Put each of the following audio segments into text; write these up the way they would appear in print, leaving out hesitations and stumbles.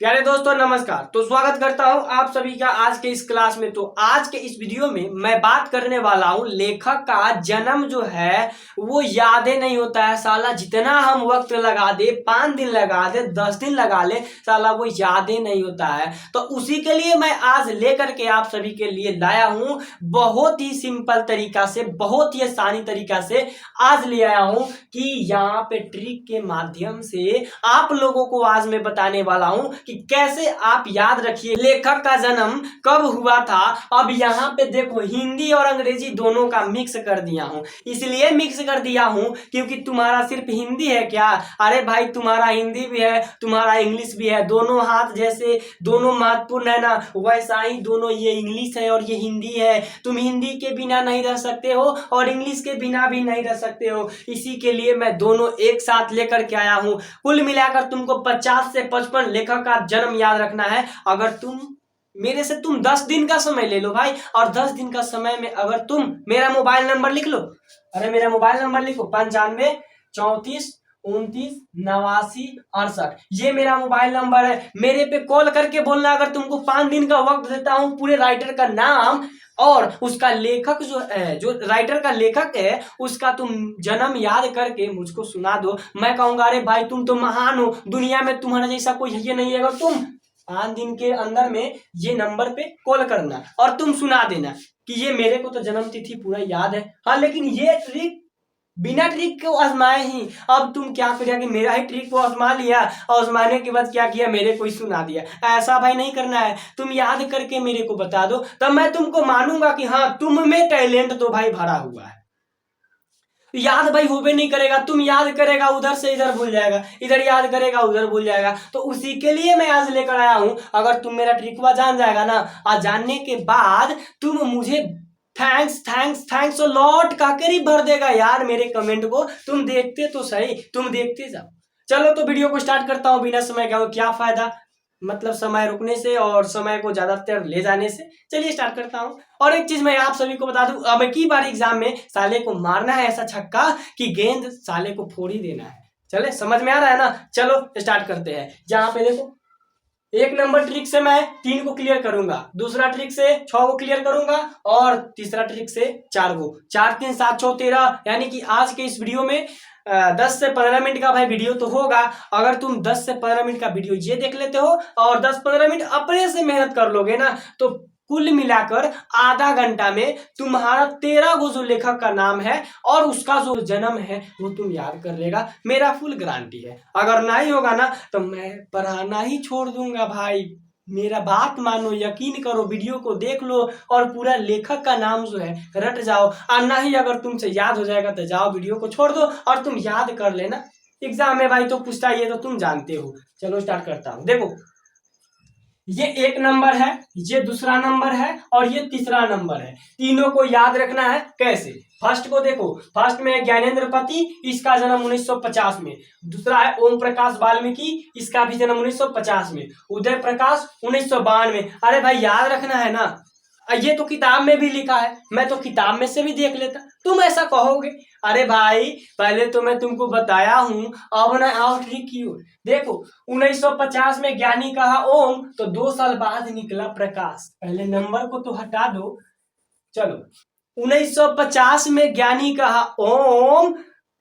प्यारे दोस्तों नमस्कार। तो स्वागत करता हूं आप सभी का आज के इस क्लास में। तो आज के इस वीडियो में मैं बात करने वाला हूं लेखक का जन्म जो है वो यादें नहीं होता है साला। जितना हम वक्त लगा दे, 5 दिन लगा दे, 10 दिन लगा ले, साला वो यादें नहीं होता है। तो उसी के लिए मैं आज लेकर के आप सभी के लिए लाया हूं बहुत ही सिंपल तरीका से, बहुत ही आसानी तरीका से आज ले आया हूं कि यहाँ पे ट्रिक के माध्यम से आप लोगों को आज मैं बताने वाला हूं कि कैसे आप याद रखिए लेखक का जन्म कब हुआ था। अब यहाँ पे देखो हिंदी और अंग्रेजी दोनों का मिक्स कर दिया हूँ। इसलिए मिक्स कर दिया हूँ क्योंकि तुम्हारा सिर्फ हिंदी है क्या? अरे भाई तुम्हारा हिंदी भी है, तुम्हारा इंग्लिश भी है। दोनों हाथ जैसे दोनों महत्वपूर्ण है ना, वैसा ही दोनों, ये इंग्लिश है और ये हिंदी है। तुम हिंदी के बिना नहीं रह सकते हो और इंग्लिश के बिना भी नहीं रह सकते हो। इसी के लिए मैं दोनों एक साथ लेकर के आया हूँ। कुल मिलाकर तुमको 50 से 55 लेखक का जन्म याद रखना है। अगर तुम मेरे से 10 दिन का समय ले लो भाई, और 10 दिन का समय में अगर तुम मेरा मोबाइल नंबर लिख लो, अरे मेरा मोबाइल नंबर लिखो 95 34 29 89 68। ये मेरा मोबाइल नंबर है। मेरे पे कॉल करके बोलना। अगर तुमको 5 दिन का वक्त देता हूँ, पूरे राइटर का नाम और उसका लेखक जो है, जो राइटर का लेखक है, उसका तुम जन्म याद करके मुझको सुना दो। मैं कहूंगा अरे भाई तुम तो महान हो, दुनिया में तुम्हारा जैसा कोई ये नहीं है। अगर तुम 5 दिन के अंदर में ये नंबर पे कॉल करना और तुम सुना देना कि ये मेरे को तो जन्म तिथि पूरा याद है। हाँ, लेकिन ये ट्रिक बिना ट्रिक को आजमाए ही। अब तुम क्या करिए कि मेरा ही ट्रिक को आजमा लिया और आजमाने के बाद क्या किया, मेरे को ही सुना दिया। ऐसा भाई नहीं करना है। तुम याद करके मेरे को बता दो, तब मैं तुमको मानूंगा कि हाँ तुम में टैलेंट तो भाई भरा हुआ है। याद भाई होबे नहीं करेगा। तुम याद करेगा उधर से इधर भूल जाएगा, इधर याद करेगा उधर भूल जाएगा। तो उसी के लिए मैं आज लेकर आया हूं। अगर तुम मेरा ट्रिकवा जान जाएगा ना, और जानने के बाद तुम मुझे थैंक्स थैंक्स थैंक्स लॉट कहकर ही भर देगा यार मेरे कमेंट को। तुम देखते तो सही, तुम देखते जाओ। चलो तो वीडियो को स्टार्ट करता हूँ बिना समय का। क्या फायदा, मतलब समय रुकने से और समय को ज्यादातर ले जाने से। चलिए स्टार्ट करता हूँ। और एक चीज मैं आप सभी को बता दूं, अब की बार एग्जाम में साले को मारना है ऐसा छक्का कि गेंद साले को फोड़ ही देना है। चले, समझ में आ रहा है ना? चलो स्टार्ट करते हैं। जहां पे देखो 1 नंबर ट्रिक से मैं 3 को क्लियर करूंगा, दूसरा ट्रिक से 6 को क्लियर करूंगा और तीसरा ट्रिक से 4 को। 4 3 7 6 13, यानी कि आज के इस वीडियो में 10 से 15 मिनट का भाई वीडियो तो होगा। अगर तुम 10 से 15 मिनट का वीडियो ये देख लेते हो और 10-15 मिनट अपने से मेहनत कर लोगे ना, तो कुल मिलाकर आधा घंटा में तुम्हारा 13 गो जो लेखक का नाम है और उसका जो जन्म है वो तुम याद कर लेगा। मेरा फुल गारंटी है। अगर नहीं होगा ना तो मैं पढ़ाना ही छोड़ दूंगा भाई। मेरा बात मानो, यकीन करो, वीडियो को देख लो और पूरा लेखक का नाम जो है रट जाओ। और नहीं अगर तुमसे याद हो जाएगा तो जाओ वीडियो को छोड़ दो और तुम याद कर लेना। एग्जाम में भाई तो पूछता ही है, तो तुम जानते हो। चलो स्टार्ट करता हूँ। देखो ये 1 नंबर है, ये दूसरा नंबर है और ये तीसरा नंबर है। तीनों को याद रखना है। कैसे? फर्स्ट को देखो, फर्स्ट में है ज्ञानेंद्र पति, इसका जन्म 1950 में। दूसरा है ओम प्रकाश वाल्मीकि, इसका भी जन्म 1950 में। उदय प्रकाश 1992। अरे भाई याद रखना है ना। ये तो किताब में भी लिखा है, मैं तो किताब में से भी देख लेता। तुम ऐसा कहोगे, अरे भाई पहले तो मैं तुमको बताया हूं, अब ना आओ ट्रिक की ओर। देखो 1950 में ज्ञानी कहा ओम, तो 2 साल बाद निकला प्रकाश। पहले नंबर को तो हटा दो। चलो 1950 में ज्ञानी कहा ओम,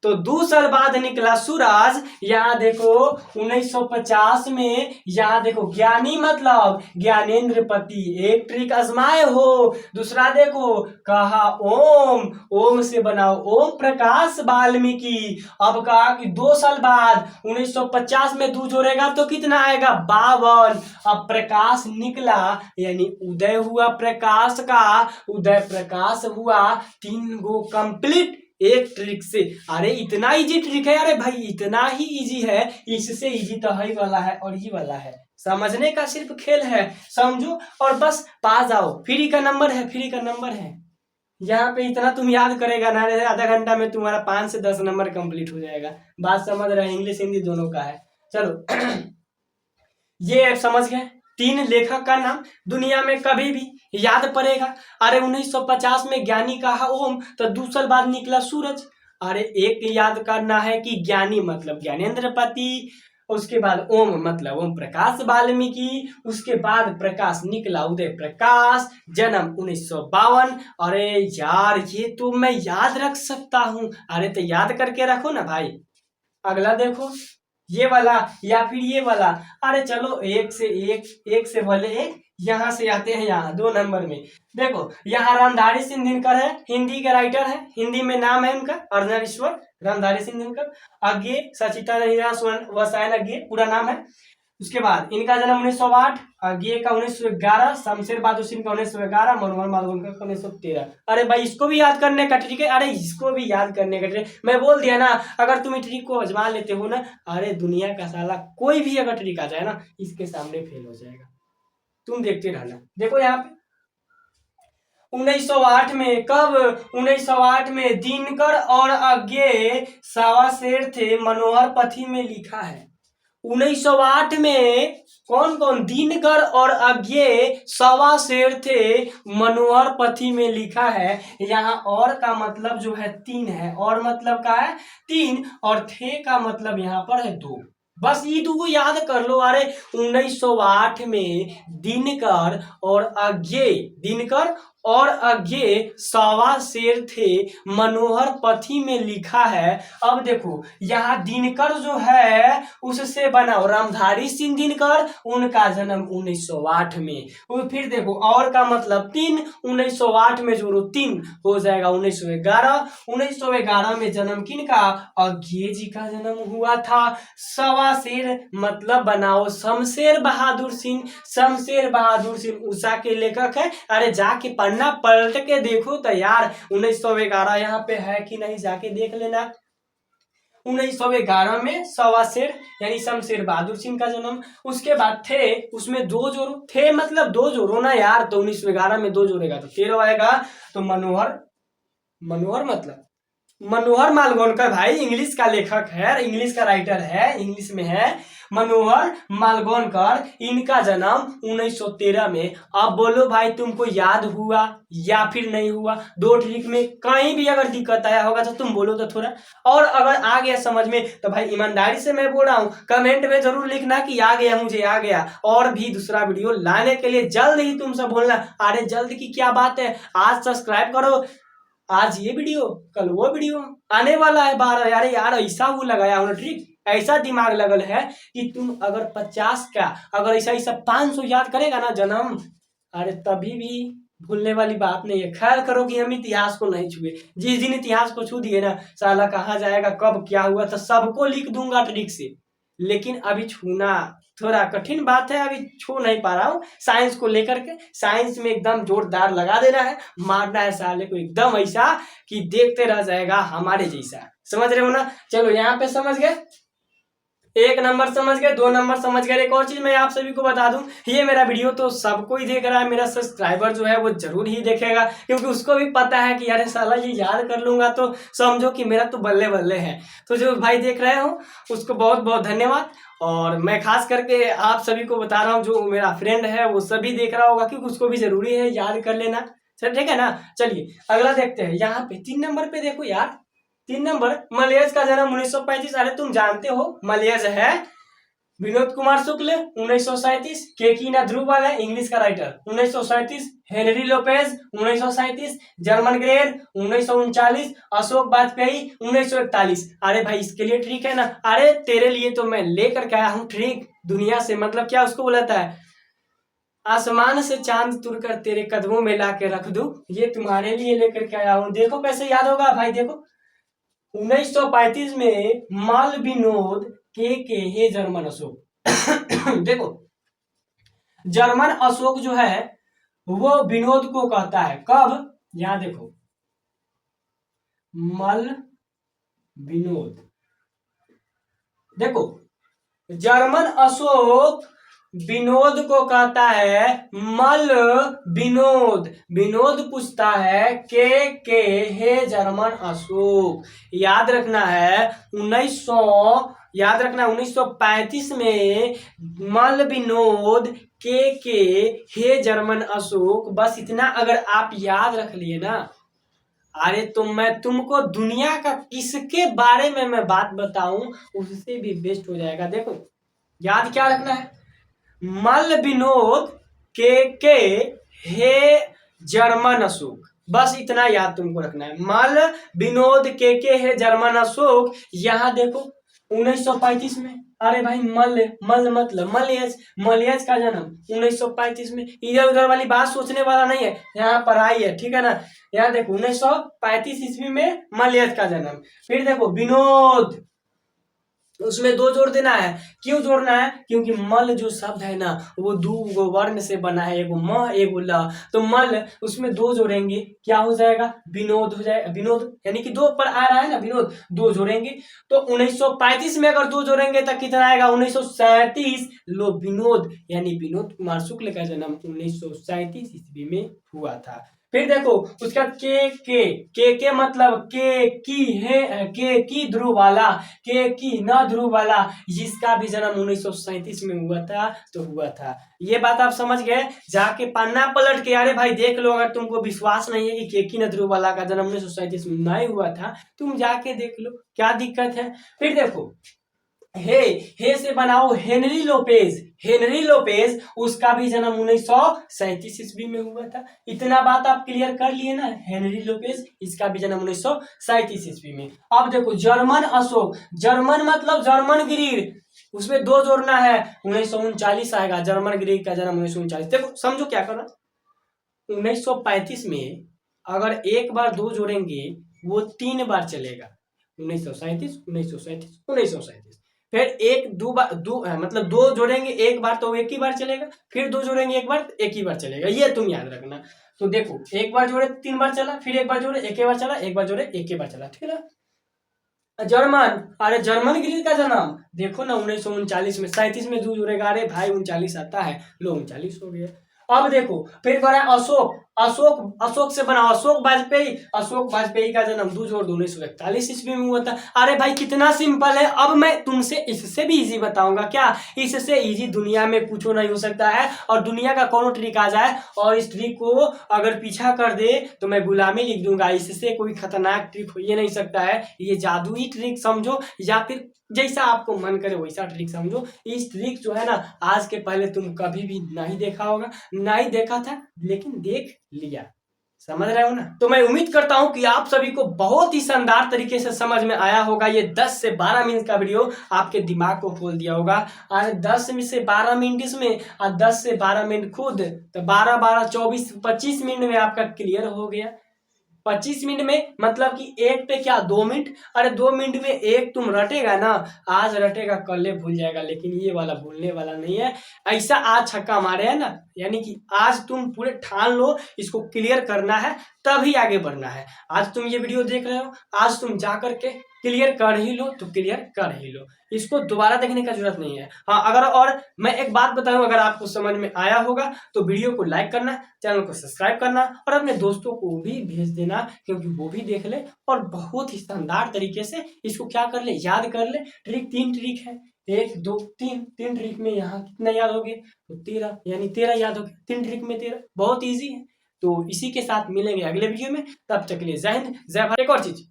तो 2 साल बाद निकला सूरज। यहाँ देखो 1950 में, यहाँ देखो ज्ञानी मतलब ज्ञानेंद्र पति। एक ट्रिक आजमाए हो। दूसरा देखो कहा ओम, ओम से बनाओ ओम प्रकाश वाल्मीकि। अब कहा कि 2 साल बाद 1950 में 2 जोड़ेगा तो कितना आएगा? 52। अब प्रकाश निकला, यानी उदय हुआ प्रकाश का, उदय प्रकाश हुआ। 3 गो कंप्लीट एक ट्रिक से। अरे इतना इजी ट्रिक है, अरे भाई इतना ही इजी है। इससे इजी तो ही वाला है और ये वाला है। समझने का सिर्फ खेल है, समझो और बस पास आओ। फ्री का नंबर है, फ्री का नंबर है। यहाँ पे इतना तुम याद करेगा ना, आधा घंटा में तुम्हारा 5 से 10 नंबर कंप्लीट हो जाएगा। बात समझ रहे हैं? इंग्लिश हिंदी दोनों का है। चलो ये समझ गए। 3 लेखक का नाम दुनिया में कभी भी याद पड़ेगा। अरे 1950 में ज्ञानी कहा ओम, तो 2 साल बाद निकला सूरज। अरे एक याद करना है कि ज्ञानी मतलब ज्ञानेंद्र पति, उसके बाद ओम मतलब ओम प्रकाश वाल्मीकि, उसके बाद प्रकाश निकला उदय प्रकाश, जन्म 1952। अरे यार ये तो मैं याद रख सकता हूँ। अरे तो याद करके रखो ना भाई। अगला देखो ये वाला या फिर ये वाला। अरे चलो एक से भले एक, यहाँ से आते हैं यहाँ 2 नंबर में। देखो यहाँ रामधारी सिंह दिनकर है, हिंदी के राइटर है, हिंदी में नाम है उनका अर्धनारीश्वर रामधारी सिंह दिनकर। आगे सचिता वसायन आगे पूरा नाम है। उसके बाद इनका जन्म 1908, आगे का 1911, शमशेर बहादुर सिंह का 1911, मनोहर मालवणकर का 1913। अरे भाई इसको भी याद करने का ट्रिक है। अरे इसको भी याद करने का ट्रिक, मैं बोल दिया ना, अगर तुम ट्रिक को आजमा लेते हो ना, अरे दुनिया का साला कोई भी अगर ट्रिक आ जाए ना, इसके सामने फेल हो जाएगा। तुम देखते रहना। देखो यहाँ पे 1908 में, कब 1908 में दिनकर और आगे सावाशेर थे, मनोहर पथी में लिखा है। 1908 में कौन कौन, दिनकर और आगे सावाशेर थे, मनोहर पथी में लिखा है। यहाँ और का मतलब जो है 3 है, और मतलब का है 3, और थे का मतलब यहाँ पर है 2। बस ये 2 याद कर लो। अरे 1908 में दिनकर और आगे सावाशेर थे, मनोहर पथी में लिखा है। अब देखो यहाँ दिनकर जो है उससे बना रामधारी सिंह दिनकर, उनका जन्म 1908 में। फिर देखो और का मतलब 3, 1908 में जोड़ो 3 हो जाएगा 1911। 1911 में जन्म किनका, आगे जी का जन्म हुआ था। सावाशेर मतलब बनाओ शमशेर बहादुर सिंह। शमशेर बहादुर सिंह उषा के लेखक है। अरे जाके पढ़ना, पलट के देखो तो यार 1911 यहाँ पे है कि नहीं, जाके देख लेना। 1911 में सावाशेर यानी शमशेर बहादुर सिंह का जन्म। उसके बाद थे, उसमें 2 जोड़ो, थे मतलब 2 जोड़ो ना यार, तो 1911 में 2 जोड़ेगा तो 13 आएगा। तो मनोहर मतलब मनोहर मालवणकर भाई इंग्लिश का लेखक है, इंग्लिश का राइटर है, इंग्लिश में है मनोहर मालवणकर। इनका जन्म 1913 में। अब बोलो भाई तुमको याद हुआ या फिर नहीं हुआ। 2 ट्रिक में कहीं भी अगर दिक्कत आया होगा तो तुम बोलो तो थोड़ा, और अगर आ गया समझ में तो भाई ईमानदारी से मैं बोल रहा हूँ, कमेंट में जरूर लिखना कि आ गया, मुझे आ गया। और भी दूसरा वीडियो लाने के लिए जल्द ही तुम सब बोलना। अरे जल्द की क्या बात है, आज सब्सक्राइब करो, आज ये वीडियो कल वो वीडियो आने वाला है 12। यार ऐसा वो लगाया हूँ ट्रिक, ऐसा दिमाग लगल है कि तुम अगर 50 का अगर ऐसा 500 याद करेगा ना जन्म, अरे तभी भी भूलने वाली बात नहीं है। ख्याल करो कि हम इतिहास को नहीं छुए। जिस दिन इतिहास को छू दिए ना, साला कहाँ जाएगा कब क्या हुआ तो सबको लिख दूंगा ट्रिक से। लेकिन अभी छूना थोड़ा कठिन बात है, अभी छू नहीं पा रहा हूँ। साइंस को लेकर के, साइंस में एकदम जोरदार लगा देना है, मारना है साले को एकदम ऐसा कि देखते रह जाएगा हमारे जैसा। समझ रहे हो ना। चलो यहाँ पे समझ गए, 1 नंबर समझ गए, 2 नंबर समझ गए। एक और चीज मैं आप सभी को बता दूं, ये मेरा वीडियो तो सबको ही देख रहा है, मेरा सब्सक्राइबर जो है वो जरूर ही देखेगा, क्योंकि उसको भी पता है कि अरे साला ये याद कर लूंगा तो समझो कि मेरा तो बल्ले बल्ले है। तो जो भाई देख रहे हो उसको बहुत बहुत धन्यवाद। और मैं खास करके आप सभी को बता रहा हूँ, जो मेरा फ्रेंड है वो सभी देख रहा होगा, क्योंकि उसको भी जरूरी है याद कर लेना। चल ठीक है ना। चलिए अगला देखते हैं। यहाँ पे 3 नंबर पे देखो यार, 3 नंबर, मलयज का जन्म 1935। अरे तुम जानते हो मलयज है विनोद कुमार शुक्ल 1937, केकीना ध्रुवल है इंग्लिश का writer 1937, Henry Lopez 1937, Germaine Greer 1939, Ashok Vajpeyi 1941। अरे भाई इसके लिए ट्रिक है ना। अरे तेरे लिए तो मैं लेकर के आया हूँ ट्रिक दुनिया से, मतलब क्या उसको बोलाता है, आसमान से चांद तुरकर तेरे कदमों में ला के रख दूं, ये तुम्हारे लिए लेकर के आया हूँ। देखो कैसे याद होगा भाई। देखो 1935 में माल विनोद के हे जर्मन अशोक देखो जर्मन अशोक जो है वो विनोद को कहता है, कब, यहां देखो मल विनोद। देखो जर्मन अशोक विनोद को कहता है मल विनोद। विनोद पूछता है के हे जर्मन अशोक। याद रखना है 1935 में मल विनोद के हे जर्मन अशोक। बस इतना अगर आप याद रख लिए ना, अरे तो मैं तुमको दुनिया का किसके बारे में मैं बात बताऊं उससे भी बेस्ट हो जाएगा। देखो याद क्या रखना है, मल विनोद के हे जर्मन अशोक, बस इतना याद तुमको रखना है। मल विनोद के है जर्मन अशोक। यहाँ देखो 1935 में, अरे भाई मल मतलब मलयज का जन्म 1935 में। इधर उधर वाली बात सोचने वाला नहीं है, यहाँ पढ़ाई है, ठीक है ना। यहाँ देखो 1935 ईस्वी में मलयज का जन्म। फिर देखो विनोद, उसमें दो जोड़ देना है। क्यों जोड़ना है, क्योंकि मल जो शब्द है ना वो दो वर्ण से बना है, एगो म एगो ल, तो मल उसमें दो जोड़ेंगे क्या हो जाएगा, विनोद हो जाएगा। विनोद यानी कि दो पर आ रहा है ना विनोद, दो जोड़ेंगे तो 1935 में अगर दो जोड़ेंगे तो कितना आएगा 1937। लो विनोद यानी विनोद कुमार शुक्ल का जन्म 1937 ईस्वी में हुआ था। फिर देखो उसका के मतलब के की ध्रुव वाला, के की न ध्रुव वाला, जिसका भी जन्म 1937 में हुआ था तो हुआ था। ये बात आप समझ गए। जाके पन्ना पलट के अरे भाई देख लो, अगर तुमको विश्वास नहीं है कि के की न ध्रुव वाला का जन्म 1937 में नहीं हुआ था, तुम जाके देख लो, क्या दिक्कत है। फिर देखो हे से बनाओ हेनरी लोपेज, हेनरी लोपेज उसका भी जन्म 1937 ईस्वी में हुआ था। इतना बात आप क्लियर कर लिए ना, हेनरी लोपेज इसका भी जन्म 1937 ईस्वी में। अब देखो जर्मन अशोक, जर्मन मतलब जर्मन ग्रीड, उसमें दो जोड़ना है 1939 आएगा। जर्मन ग्रीड का जन्म 1939। देखो समझो क्या करना, 1935 में अगर एक बार दो जोड़ेंगे वो 3 बार चलेगा, 1937 1937 1937। फिर एक दो बार मतलब दो जोड़ेंगे एक बार तो एक ही बार चलेगा, फिर दो जोड़ेंगे एक बार तो एक ही बार चलेगा, ये तुम याद रखना। तो देखो एक बार जोड़े 3 बार चला, फिर एक बार जोड़े एक ही बार चला, एक बार जोड़े एक ही बार चला, ठीक है ना। जर्मन, अरे जर्मन ग्रीड का जन्म देखो ना 1939 में, 37 में दो जोड़ेगा, अरे भाई 39 आता है, लो 39 हो गया। अब देखो फिर कह रहा है अशोक, अशोक से बनाओ अशोक वाजपेयी, अशोक वाजपेयी का जन्म दो जोड़ 1941 ईस्वी में हुआ था। अरे भाई कितना सिंपल है। अब मैं तुमसे इससे भी इजी बताऊंगा, क्या इससे इजी दुनिया में कुछ नहीं हो सकता है। और दुनिया का कोनो ट्रिक आ जाए और इस ट्रिक को अगर पीछा कर दे तो मैं गुलामी लिख दूंगा। इससे कोई खतरनाक ट्रिक हो ही नहीं सकता है। ये जादुई ट्रिक समझो या फिर जैसा आपको मन करे वैसा ट्रिक समझो। इस ट्रिक जो है ना आज के पहले तुम कभी भी नहीं देखा होगा, नहीं देखा था लेकिन देख लिया, समझ रहे हो ना। तो मैं उम्मीद करता हूं कि आप सभी को बहुत ही शानदार तरीके से समझ में आया होगा। ये 10 से 12 मिनट का वीडियो आपके दिमाग को खोल दिया होगा। और 10 से 12 मिनट इसमें और 10 से 12 मिनट खुद, तो 12 12 24 25 मिनट में आपका क्लियर हो गया। 25 मिनट में मतलब कि एक पे क्या 2 मिनट, अरे 2 मिनट में एक तुम रटेगा ना, आज रटेगा कल भूल जाएगा, लेकिन ये वाला भूलने वाला नहीं है। ऐसा आज छक्का मारे है ना, यानी कि आज तुम पूरे ठान लो इसको क्लियर करना है, तभी आगे बढ़ना है। आज तुम ये वीडियो देख रहे हो, आज तुम जा करके क्लियर कर ही लो तो क्लियर कर ही लो, इसको दोबारा देखने का जरूरत नहीं है। हाँ अगर और मैं एक बात बताऊं, अगर आपको समझ में आया होगा तो वीडियो को लाइक करना, चैनल को सब्सक्राइब करना और अपने दोस्तों को भी भेज देना, क्योंकि वो भी देख ले और बहुत ही शानदार तरीके से इसको क्या कर ले, याद कर ले। ट्रिक 3 ट्रिक है, 1 2 3, 3 ट्रिक में यहाँ कितना याद हो गया तो 13, यानी 13 याद हो गया। 3 ट्रिक में 13, बहुत ईजी है। तो इसी के साथ मिलेंगे अगले वीडियो में, तब तक के लिए जय हिंद जय भारत। एक और चीज,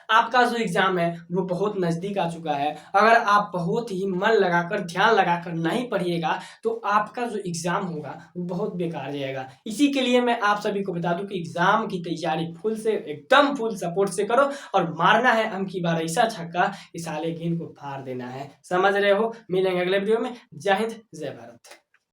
आपका जो एग्जाम है वो बहुत नजदीक आ चुका है। अगर आप बहुत ही मन लगाकर ध्यान लगाकर नहीं पढ़िएगा तो आपका जो एग्जाम होगा वो बहुत बेकार जाएगा। इसी के लिए मैं आप सभी को बता दूं कि एग्जाम की तैयारी फुल से एकदम फुल सपोर्ट से करो और मारना है हम की बार ऐसा छक्का इस साले गेंद को फाड़ देना है, समझ रहे हो। मिलेंगे अगले वीडियो में, जय हिंद जय भारत।